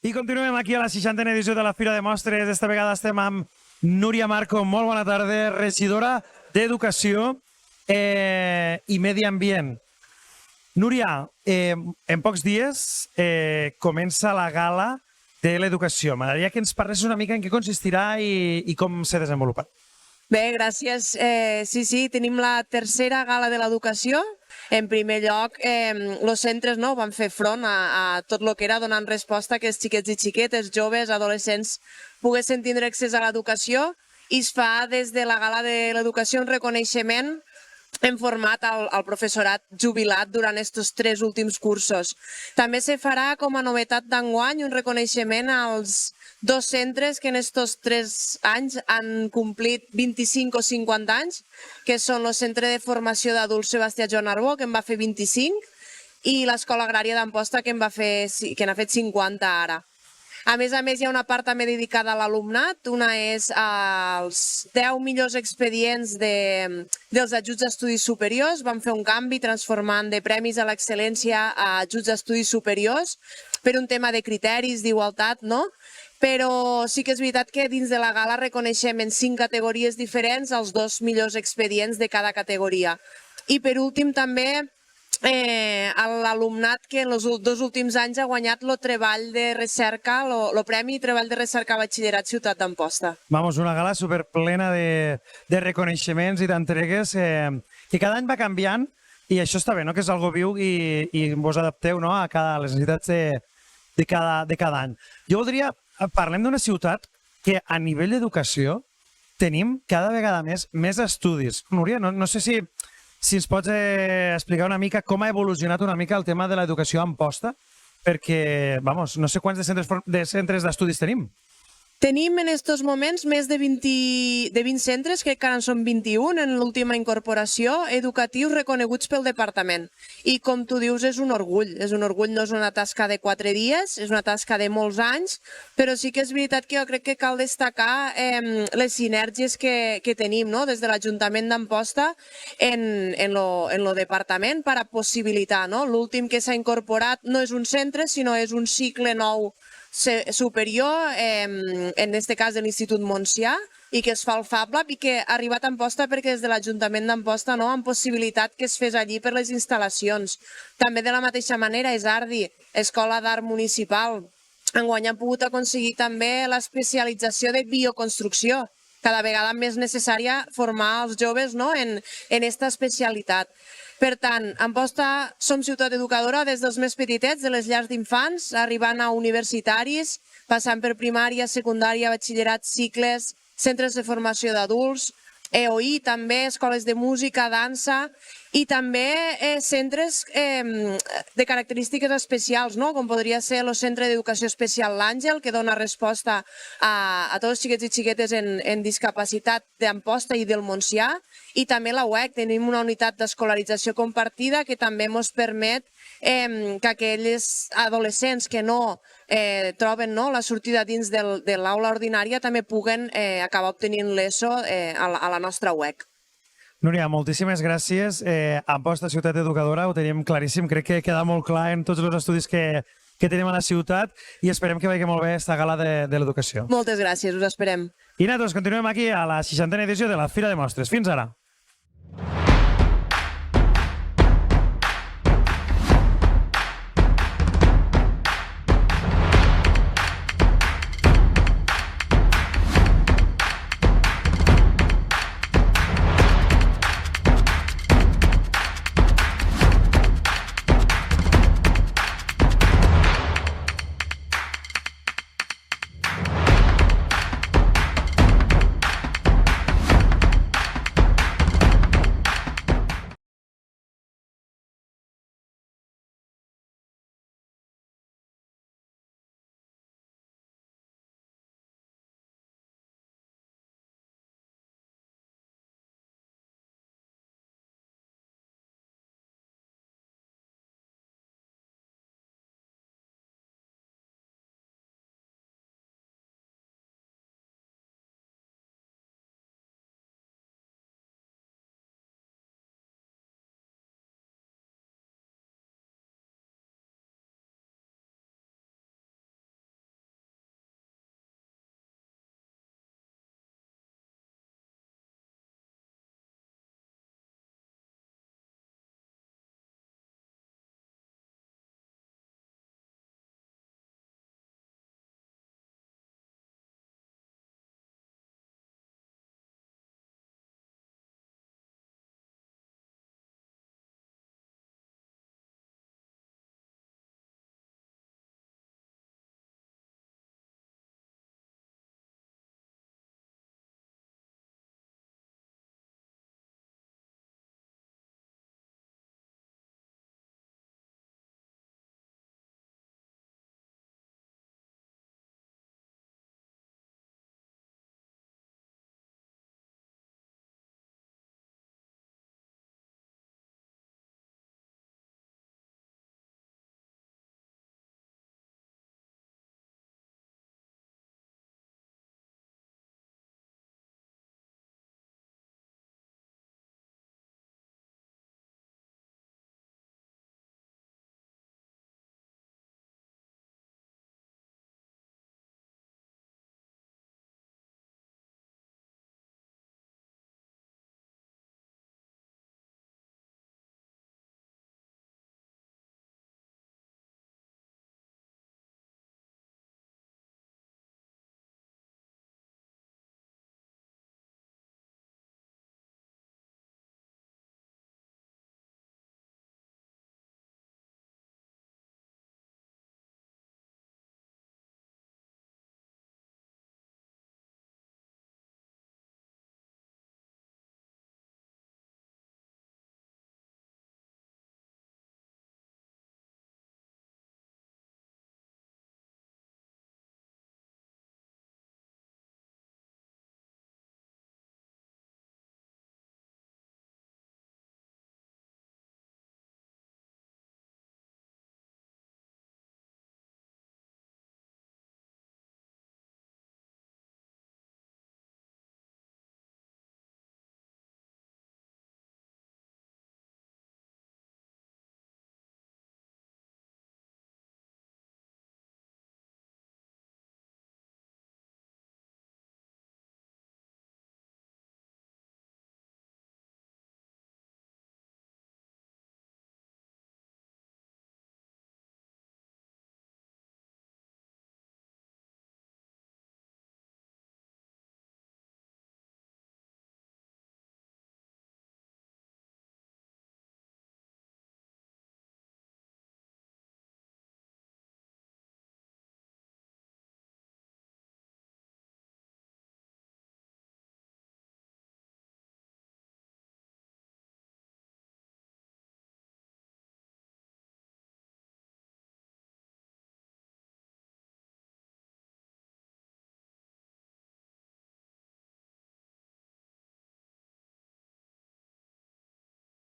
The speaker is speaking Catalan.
I continuem aquí a la 60a edició de la Fira de Mostres. Esta vegada estem amb Núria Marco. Molt bona tarda, regidora d'Educació i Medi Ambient. Núria, en pocs dies comença la gala de l'educació. M'agradaria que ens parles una mica en què consistirà i com s'ha desenvolupat. Bé, gràcies. Sí, tenim la tercera gala de l'educació. En primer lloc, els centres van fer front a tot el que era donant resposta que els xiquets i xiquetes, joves, adolescents, poguessin tindre accés a l'educació, i es fa des de la gala de l'educació un reconeixement en format al professorat jubilat durant aquests 3 últims cursos. També se farà com a novetat d'enguany un reconeixement als 2 centres que en aquests 3 anys han complit 25 o 50 anys, que són el Centre de Formació d'Adults Sebastià Joan Arbó, que en va fer 25, i l'Escola Agrària d'Amposta, que n'ha fet 50 ara. A més, hi ha una part també dedicada a l'alumnat. Una és als 10 millors expedients dels ajuts a estudis superiors. Vam fer un canvi transformant de premis a l'excel·lència a ajuts a estudis superiors per un tema de criteris, d'igualtat, no? Però sí que és veritat que dins de la gala reconeixem en 5 categories diferents els 2 millors expedients de cada categoria. I per últim també l'alumnat que en els 2 últims anys ha guanyat el treball de recerca, el Premi Treball de Recerca Batxillerat Ciutat d'Amposta. Vamos, una gala superplena de reconeixements i d'entregues que cada any va canviant, i això està bé, no? Que és algo viu i vos adapteu a les necessitats de cada any. Jo voldria, parlem d'una ciutat que a nivell d'educació tenim cada vegada més estudis. Núria, no sé si ens pots explicar una mica com ha evolucionat una mica el tema de l'educació a Amposta, perquè, vamos, no sé quants centres d'estudis tenim. Tenim en aquests moments més de 20 centres, crec que ara en són 21 en l'última incorporació, educatius reconeguts pel departament. I com tu dius, és un orgull, no és una tasca de 4 dies, és una tasca de molts anys, però sí que és veritat que jo crec que cal destacar les sinergies que tenim des de l'Ajuntament d'Amposta en el departament per a possibilitar. L'últim que s'ha incorporat no és un centre, sinó és un cicle nou superior, en aquest cas de l'Institut Montsià, i que es fa al Fab Lab i que ha arribat a Amposta perquè des de l'Ajuntament d'Amposta han possibilitat que es fes allí per les instal·lacions. També de la mateixa manera és Ardi, Escola d'Art Municipal. Enguany han pogut aconseguir també l'especialització de bioconstrucció, cada vegada més necessària formar els joves en aquesta especialitat. Per tant, a Amposta som ciutat educadora des dels més petitets, de les llars d'infants, arribant a universitaris, passant per primària, secundària, batxillerat, cicles, centres de formació d'adults, EOI, també escoles de música, dansa, i també centres de característiques especials, com podria ser el Centre d'Educació Especial L'Àngel, que dona resposta a tots els xiquets i xiquetes en discapacitat d'Amposta i del Montsià, i també la UEC. Tenim una unitat d'escolarització compartida que també ens permet que aquells adolescents que no troben la sortida dins de l'aula ordinària també puguen acabar obtenint l'ESO a la nostra UEC. Núria, moltíssimes gràcies. Amposta, ciutat educadora, ho tenim claríssim. Crec que queda molt clar en tots els estudis que tenim a la ciutat i esperem que vagi molt bé aquesta gala de l'educació. Moltes gràcies, us esperem. I nosaltres continuem aquí a la 60a edició de la Fira de Mostres. Fins ara.